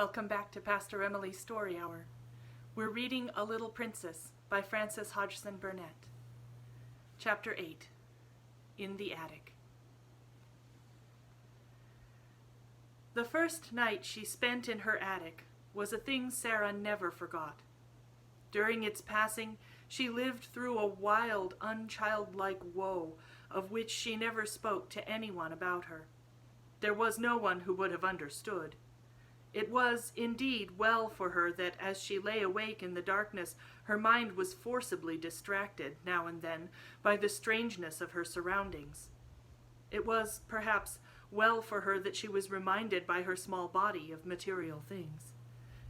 Welcome back to Pastor Emilie's Story Hour. We're reading A Little Princess by Frances Hodgson Burnett. Chapter 8, In the Attic. The first night she spent in her attic was a thing Sarah never forgot. During its passing, she lived through a wild, unchildlike woe of which she never spoke to anyone about her. There was no one who would have understood. It was, indeed, well for her that as she lay awake in the darkness, her mind was forcibly distracted, now and then, by the strangeness of her surroundings. It was, perhaps, well for her that she was reminded by her small body of material things.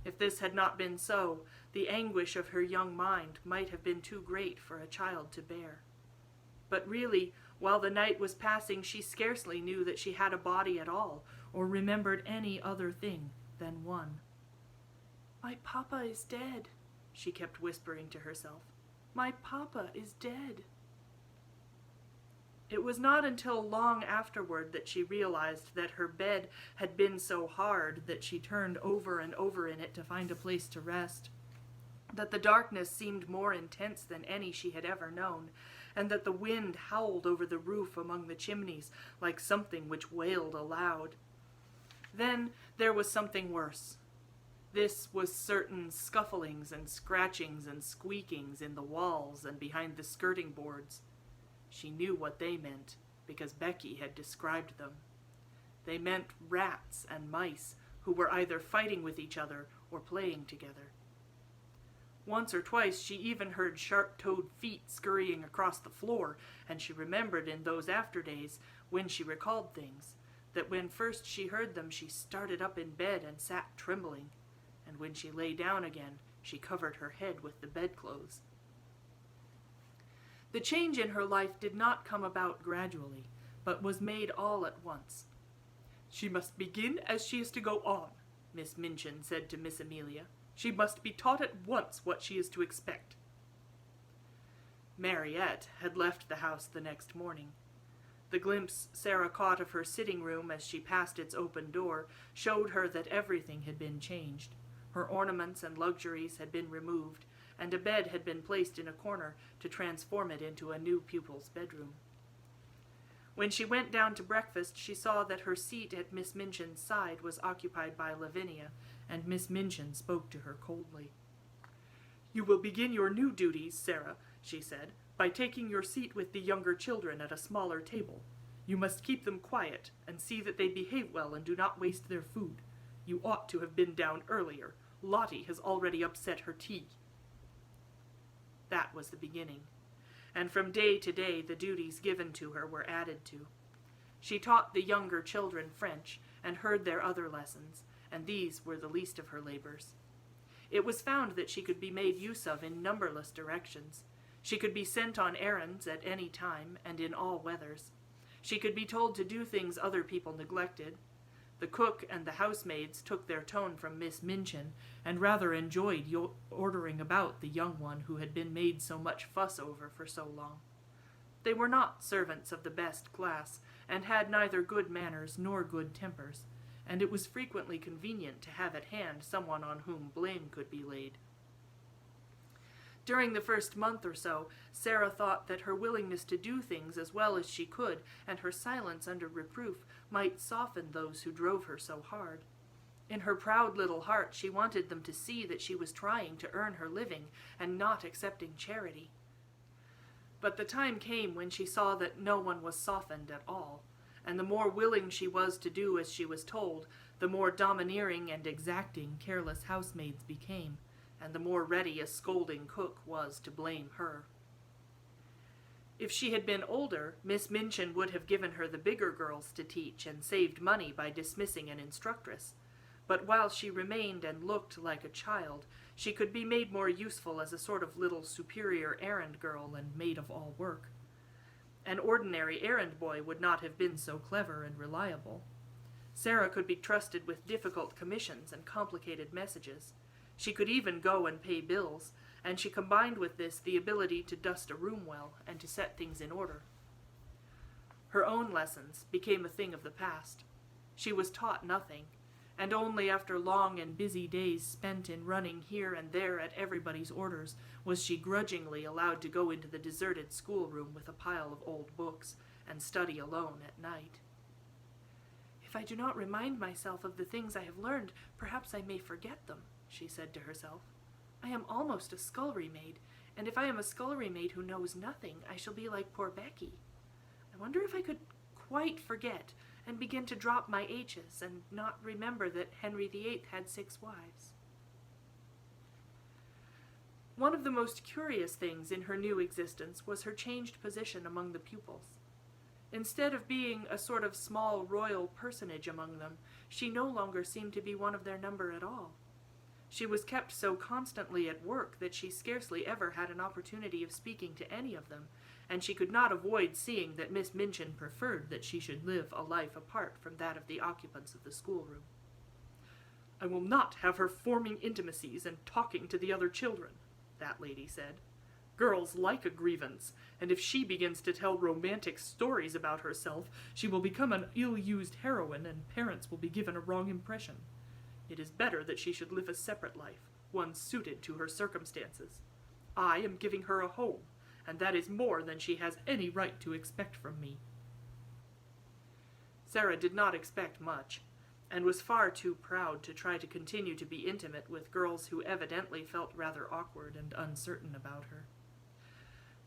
If this had not been so, the anguish of her young mind might have been too great for a child to bear. But really, while the night was passing, she scarcely knew that she had a body at all, or remembered any other thing than one. "My papa is dead," she kept whispering to herself. "My papa is dead." It was not until long afterward that she realized that her bed had been so hard that she turned over and over in it to find a place to rest, that the darkness seemed more intense than any she had ever known, and that the wind howled over the roof among the chimneys like something which wailed aloud. Then there was something worse. This was certain scufflings and scratchings and squeakings in the walls and behind the skirting boards. She knew what they meant, because Becky had described them. They meant rats and mice who were either fighting with each other or playing together. Once or twice she even heard sharp-toed feet scurrying across the floor, and she remembered in those after days, when she recalled things, that when first she heard them she started up in bed and sat trembling, and when she lay down again she covered her head with the bedclothes. The change in her life did not come about gradually, but was made all at once. "She must begin as she is to go on," Miss Minchin said to Miss Emilie. "She must be taught at once what she is to expect." Mariette had left the house the next morning. The glimpse Sarah caught of her sitting room as she passed its open door showed her that everything had been changed. Her ornaments and luxuries had been removed, and a bed had been placed in a corner to transform it into a new pupil's bedroom. When she went down to breakfast, she saw that her seat at Miss Minchin's side was occupied by Lavinia, and Miss Minchin spoke to her coldly. "You will begin your new duties, Sarah," she said, "by taking your seat with the younger children at a smaller table. You must keep them quiet, and see that they behave well and do not waste their food. You ought to have been down earlier. Lottie has already upset her tea." That was the beginning, and from day to day the duties given to her were added to. She taught the younger children French, and heard their other lessons, and these were the least of her labors. It was found that she could be made use of in numberless directions. She could be sent on errands at any time and in all weathers. She could be told to do things other people neglected. The cook and the housemaids took their tone from Miss Minchin, and rather enjoyed ordering about the young one who had been made so much fuss over for so long. They were not servants of the best class, and had neither good manners nor good tempers, and it was frequently convenient to have at hand someone on whom blame could be laid. During the first month or so, Sarah thought that her willingness to do things as well as she could, and her silence under reproof, might soften those who drove her so hard. In her proud little heart she wanted them to see that she was trying to earn her living, and not accepting charity. But the time came when she saw that no one was softened at all, and the more willing she was to do as she was told, the more domineering and exacting careless housemaids became, and the more ready a scolding cook was to blame her. If she had been older, Miss Minchin would have given her the bigger girls to teach and saved money by dismissing an instructress. But while she remained and looked like a child, she could be made more useful as a sort of little superior errand girl and maid of all work. An ordinary errand boy would not have been so clever and reliable. Sarah could be trusted with difficult commissions and complicated messages. She could even go and pay bills, and she combined with this the ability to dust a room well and to set things in order. Her own lessons became a thing of the past. She was taught nothing, and only after long and busy days spent in running here and there at everybody's orders was she grudgingly allowed to go into the deserted schoolroom with a pile of old books and study alone at night. "If I do not remind myself of the things I have learned, perhaps I may forget them," she said to herself. "I am almost a scullery maid, and if I am a scullery maid who knows nothing, I shall be like poor Becky. I wonder if I could quite forget and begin to drop my H's and not remember that Henry VIII had 6 wives." One of the most curious things in her new existence was her changed position among the pupils. Instead of being a sort of small royal personage among them, she no longer seemed to be one of their number at all. She was kept so constantly at work that she scarcely ever had an opportunity of speaking to any of them, and she could not avoid seeing that Miss Minchin preferred that she should live a life apart from that of the occupants of the schoolroom. "I will not have her forming intimacies and talking to the other children," that lady said. "Girls like a grievance, and if she begins to tell romantic stories about herself, she will become an ill-used heroine, and parents will be given a wrong impression. It is better that she should live a separate life, one suited to her circumstances. I am giving her a home, and that is more than she has any right to expect from me." Sarah did not expect much, and was far too proud to try to continue to be intimate with girls who evidently felt rather awkward and uncertain about her.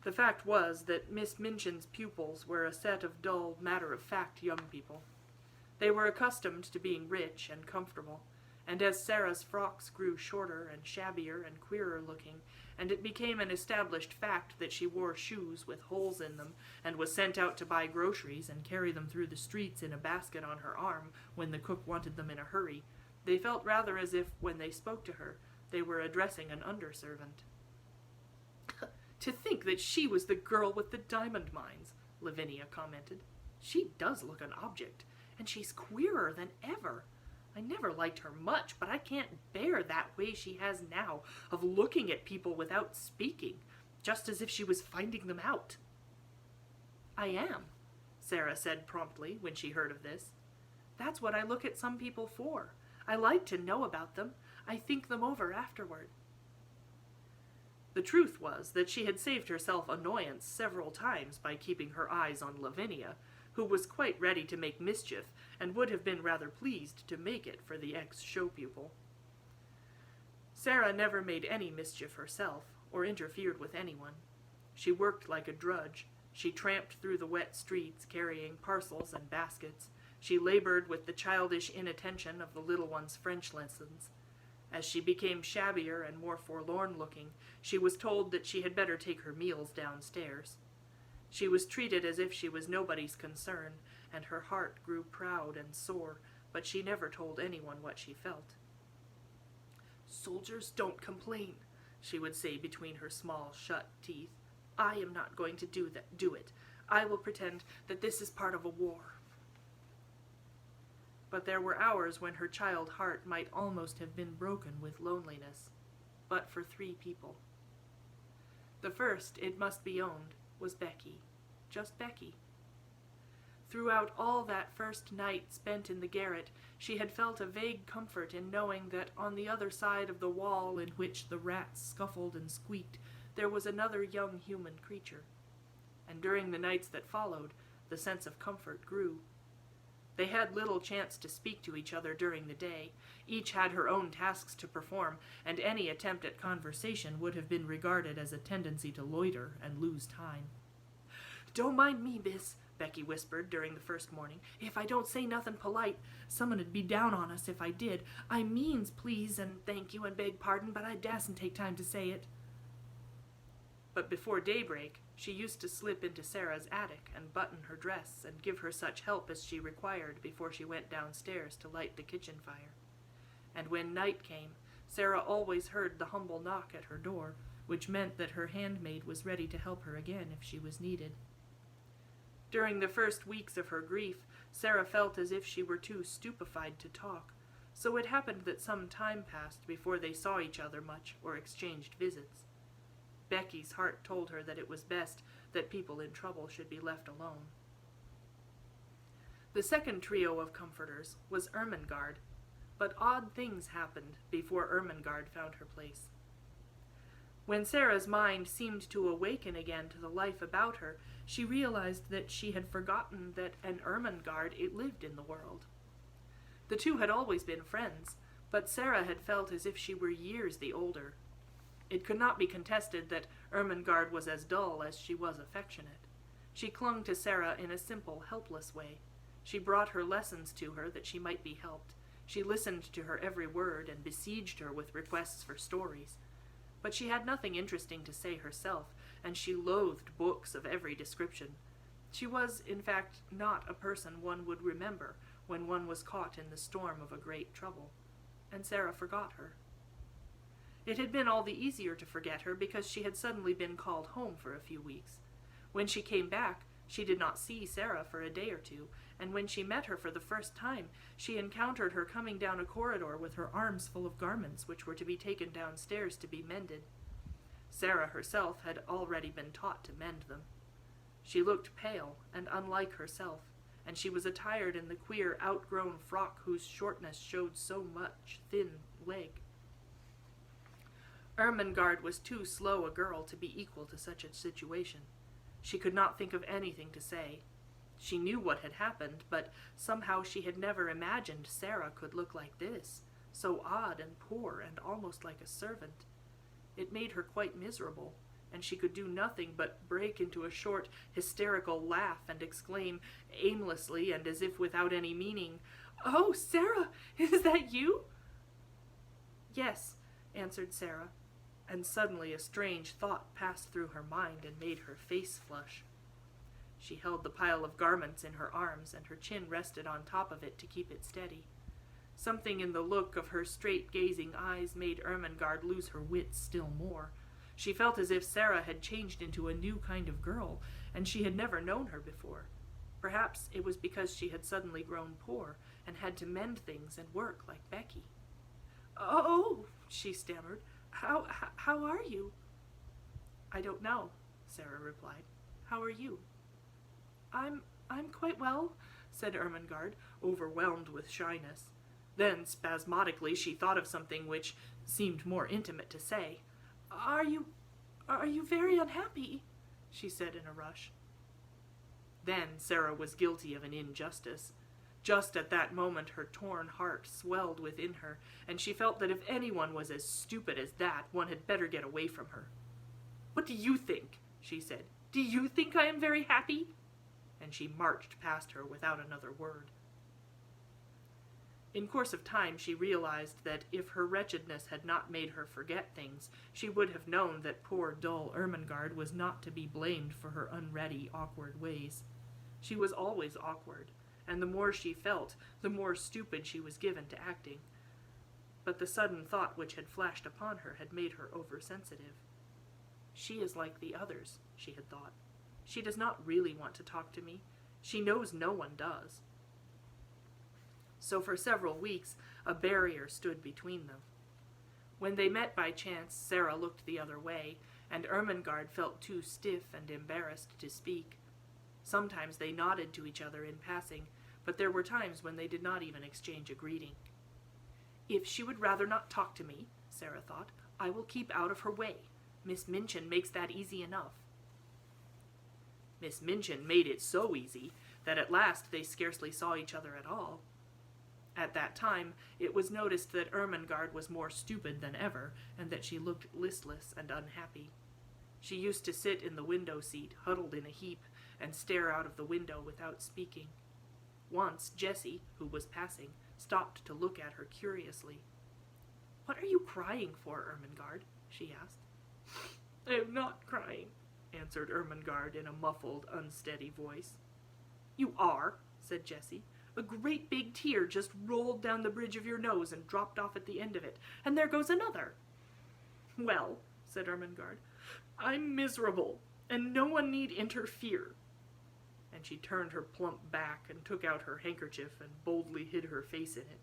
The fact was that Miss Minchin's pupils were a set of dull, matter-of-fact young people. They were accustomed to being rich and comfortable, and as Sarah's frocks grew shorter and shabbier and queerer looking, and it became an established fact that she wore shoes with holes in them, and was sent out to buy groceries and carry them through the streets in a basket on her arm when the cook wanted them in a hurry, they felt rather as if, when they spoke to her, they were addressing an underservant. "To think that she was the girl with the diamond mines," Lavinia commented. "She does look an object, and she's queerer than ever. I never liked her much, but I can't bear that way she has now of looking at people without speaking, just as if she was finding them out." "I am," Sarah said promptly when she heard of this. "That's what I look at some people for. I like to know about them. I think them over afterward." The truth was that she had saved herself annoyance several times by keeping her eyes on Lavinia, who was quite ready to make mischief, and would have been rather pleased to make it for the ex-show pupil. Sarah never made any mischief herself, or interfered with anyone. She worked like a drudge. She tramped through the wet streets, carrying parcels and baskets. She labored with the childish inattention of the little one's French lessons. As she became shabbier and more forlorn-looking, she was told that she had better take her meals downstairs. She was treated as if she was nobody's concern, and her heart grew proud and sore, but she never told anyone what she felt. "Soldiers don't complain," she would say between her small, shut teeth. "I am not going to do it. I will pretend that this is part of a war." But there were hours when her child heart might almost have been broken with loneliness, but for 3 people. The first, it must be owned, was Becky. Just Becky. Throughout all that first night spent in the garret, she had felt a vague comfort in knowing that on the other side of the wall in which the rats scuffled and squeaked, there was another young human creature. And during the nights that followed, the sense of comfort grew. They had little chance to speak to each other during the day. Each had her own tasks to perform, and any attempt at conversation would have been regarded as a tendency to loiter and lose time. "Don't mind me, miss," Becky whispered during the first morning. "If I don't say nothing polite, someone'd be down on us if I did. I means please and thank you and beg pardon, but I dasn't take time to say it." But before daybreak, she used to slip into Sarah's attic and button her dress and give her such help as she required before she went downstairs to light the kitchen fire. And when night came, Sarah always heard the humble knock at her door, which meant that her handmaid was ready to help her again if she was needed. During the first weeks of her grief, Sarah felt as if she were too stupefied to talk, so it happened that some time passed before they saw each other much or exchanged visits. Becky's heart told her that it was best that people in trouble should be left alone. The second trio of comforters was Ermengarde, but odd things happened before Ermengarde found her place. When Sarah's mind seemed to awaken again to the life about her, she realized that she had forgotten that an Ermengarde lived in the world. The two had always been friends, but Sarah had felt as if she were years the older. It could not be contested that Ermengarde was as dull as she was affectionate. She clung to Sarah in a simple, helpless way. She brought her lessons to her that she might be helped. She listened to her every word and besieged her with requests for stories. But she had nothing interesting to say herself, and she loathed books of every description. She was, in fact, not a person one would remember when one was caught in the storm of a great trouble. And Sarah forgot her. It had been all the easier to forget her because she had suddenly been called home for a few weeks. When she came back, she did not see Sarah for a day or two, and when she met her for the first time, she encountered her coming down a corridor with her arms full of garments which were to be taken downstairs to be mended. Sarah herself had already been taught to mend them. She looked pale and unlike herself, and she was attired in the queer, outgrown frock whose shortness showed so much thin leg. Ermengarde was too slow a girl to be equal to such a situation. She could not think of anything to say. She knew what had happened, but somehow she had never imagined Sarah could look like this, so odd and poor and almost like a servant. It made her quite miserable, and she could do nothing but break into a short, hysterical laugh and exclaim aimlessly and as if without any meaning, "Oh, Sarah, is that you?" "Yes," answered Sarah, and suddenly a strange thought passed through her mind and made her face flush. She held the pile of garments in her arms, and her chin rested on top of it to keep it steady. Something in the look of her straight-gazing eyes made Ermengarde lose her wits still more. She felt as if Sarah had changed into a new kind of girl, and she had never known her before. Perhaps it was because she had suddenly grown poor, and had to mend things and work like Becky. "Oh," she stammered, How are you?" "I don't know," Sarah replied. "How are you?" I'm quite well," said Ermengarde, overwhelmed with shyness. Then, spasmodically, she thought of something which seemed more intimate to say. Are you very unhappy?" she said in a rush. Then Sarah was guilty of an injustice. Just at that moment her torn heart swelled within her, and she felt that if anyone was as stupid as that, one had better get away from her. "What do you think?" she said. "Do you think I am very happy?" And she marched past her without another word. In course of time she realized that if her wretchedness had not made her forget things, she would have known that poor dull Ermengarde was not to be blamed for her unready, awkward ways. She was always awkward, and the more she felt, the more stupid she was given to acting. But the sudden thought which had flashed upon her had made her oversensitive. She is like the others, she had thought. She does not really want to talk to me. She knows no one does. So for several weeks, a barrier stood between them. When they met by chance, Sarah looked the other way, and Ermengarde felt too stiff and embarrassed to speak. Sometimes they nodded to each other in passing, but there were times when they did not even exchange a greeting. If she would rather not talk to me, Sarah thought, I will keep out of her way. Miss Minchin makes that easy enough. Miss Minchin made it so easy that at last they scarcely saw each other at all. At that time, it was noticed that Ermengarde was more stupid than ever, and that she looked listless and unhappy. She used to sit in the window seat, huddled in a heap, and stare out of the window without speaking. Once, Jessie, who was passing, stopped to look at her curiously. "What are you crying for, Ermengarde?" she asked. "I am not crying," answered Ermengarde in a muffled, unsteady voice. "You are," said Jessie. "A great big tear just rolled down the bridge of your nose and dropped off at the end of it, and there goes another." "Well," said Ermengarde, "I'm miserable, and no one need interfere." And she turned her plump back and took out her handkerchief and boldly hid her face in it.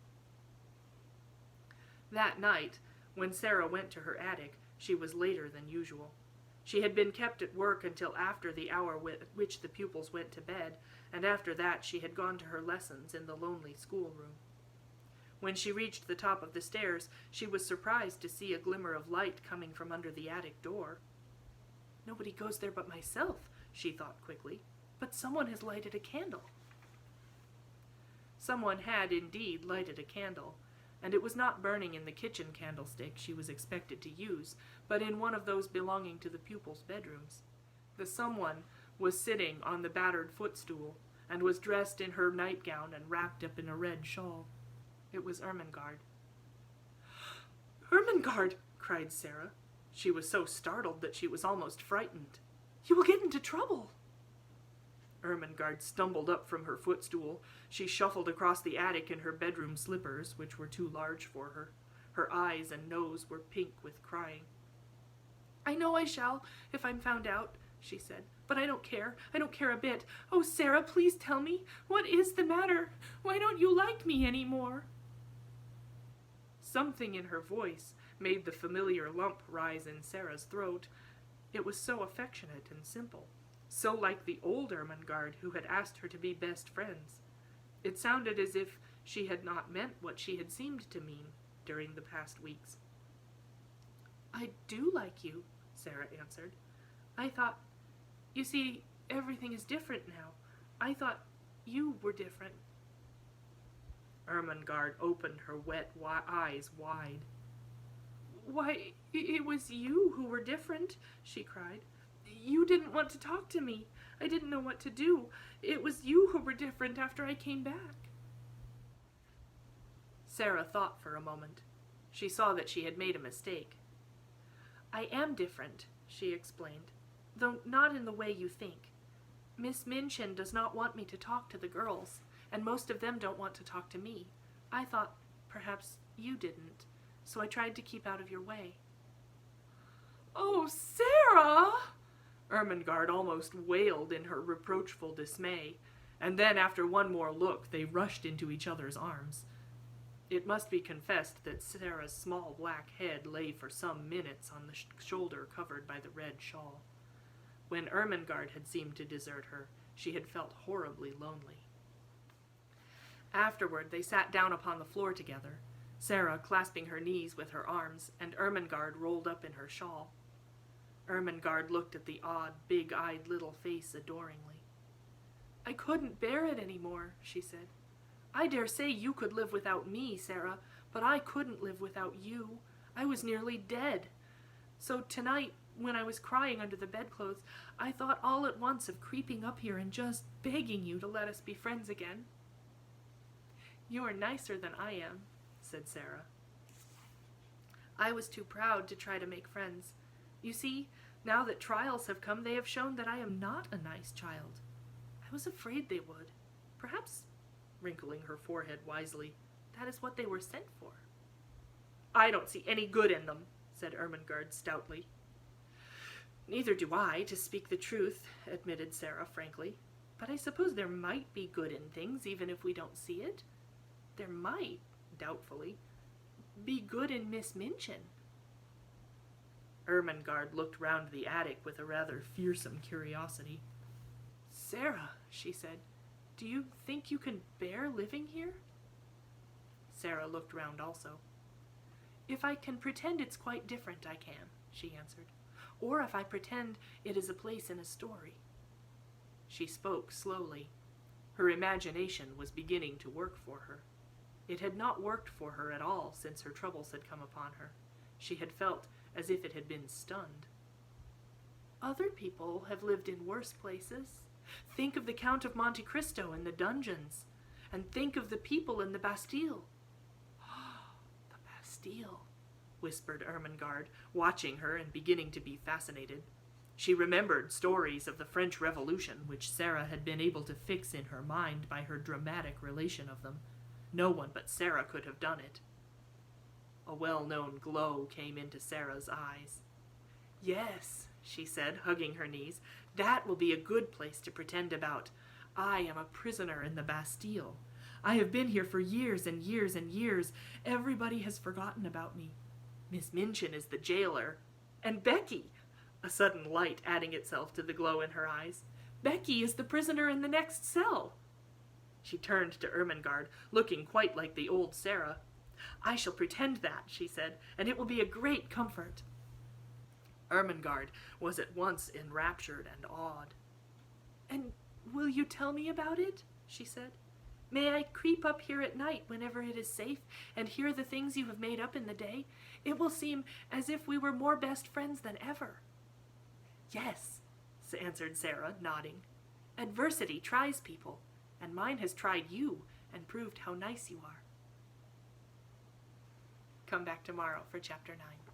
That night, when Sarah went to her attic, she was later than usual. She had been kept at work until after the hour at which the pupils went to bed, and after that she had gone to her lessons in the lonely schoolroom. When she reached the top of the stairs, she was surprised to see a glimmer of light coming from under the attic door. "Nobody goes there but myself," she thought quickly, "but someone has lighted a candle." Someone had indeed lighted a candle, and it was not burning in the kitchen candlestick she was expected to use, but in one of those belonging to the pupils' bedrooms. The someone was sitting on the battered footstool, and was dressed in her nightgown and wrapped up in a red shawl. It was Ermengarde. "Ermengarde!" cried Sarah. She was so startled that she was almost frightened. "You will get into trouble." Ermengarde stumbled up from her footstool. She shuffled across the attic in her bedroom slippers, which were too large for her. Her eyes and nose were pink with crying. "I know I shall, if I'm found out," she said, "but I don't care. I don't care a bit. Oh, Sarah, please tell me. What is the matter? Why don't you like me any more?" Something in her voice made the familiar lump rise in Sarah's throat. It was so affectionate and simple, so like the old Ermengarde who had asked her to be best friends. It sounded as if she had not meant what she had seemed to mean during the past weeks. "I do like you," Sarah answered. "I thought, you see, everything is different now. I thought you were different." Ermengarde opened her wet eyes wide. "Why, it was you who were different," she cried. "You didn't want to talk to me. I didn't know what to do. It was you who were different after I came back." Sarah thought for a moment. She saw that she had made a mistake. "I am different," she explained, "though not in the way you think. Miss Minchin does not want me to talk to the girls, and most of them don't want to talk to me. I thought perhaps you didn't, so I tried to keep out of your way." "Oh, Sarah!" Ermengarde almost wailed in her reproachful dismay, and then after one more look they rushed into each other's arms. It must be confessed that Sarah's small black head lay for some minutes on the shoulder covered by the red shawl. When Ermengarde had seemed to desert her, she had felt horribly lonely. Afterward they sat down upon the floor together, Sarah clasping her knees with her arms, and Ermengarde rolled up in her shawl. Ermengarde looked at the odd, big-eyed little face adoringly. "I couldn't bear it any more," she said. "I dare say you could live without me, Sarah, but I couldn't live without you. I was nearly dead. So tonight, when I was crying under the bedclothes, I thought all at once of creeping up here and just begging you to let us be friends again." "You are nicer than I am," said Sarah. "I was too proud to try to make friends. You see, now that trials have come, they have shown that I am not a nice child. I was afraid they would. Perhaps," wrinkling her forehead wisely, "that is what they were sent for." "I don't see any good in them," said Ermengarde stoutly. "Neither do I, to speak the truth," admitted Sarah frankly. "But I suppose there might be good in things, even if we don't see it. There might," doubtfully, "be good in Miss Minchin." Ermengarde looked round the attic with a rather fearsome curiosity. "Sarah," she said, "do you think you can bear living here?" Sarah looked round also. "If I can pretend it's quite different, I can," she answered. "Or if I pretend it is a place in a story." She spoke slowly. Her imagination was beginning to work for her. It had not worked for her at all since her troubles had come upon her. She had felt as if it had been stunned. "Other people have lived in worse places. Think of the Count of Monte Cristo in the dungeons, and think of the people in the Bastille." "The Bastille," whispered Ermengarde, watching her and beginning to be fascinated. She remembered stories of the French Revolution, which Sarah had been able to fix in her mind by her dramatic relation of them. No one but Sarah could have done it. A well-known glow came into Sarah's eyes. "Yes," she said, hugging her knees, "that will be a good place to pretend about. I am a prisoner in the Bastille. I have been here for years and years and years. Everybody has forgotten about me. Miss Minchin is the jailer. And Becky," a sudden light adding itself to the glow in her eyes, "Becky is the prisoner in the next cell." She turned to Ermengarde, looking quite like the old Sarah. I shall pretend that, she said, and it will be a great comfort. Ermengarde was at once enraptured and awed. And will you tell me about it? She said. May I creep up here at night whenever it is safe and hear the things you have made up in the day? It will seem as if we were more best friends than ever. Yes, answered Sarah, nodding. Adversity tries people, and mine has tried you and proved how nice you are. Come back tomorrow for Chapter 9.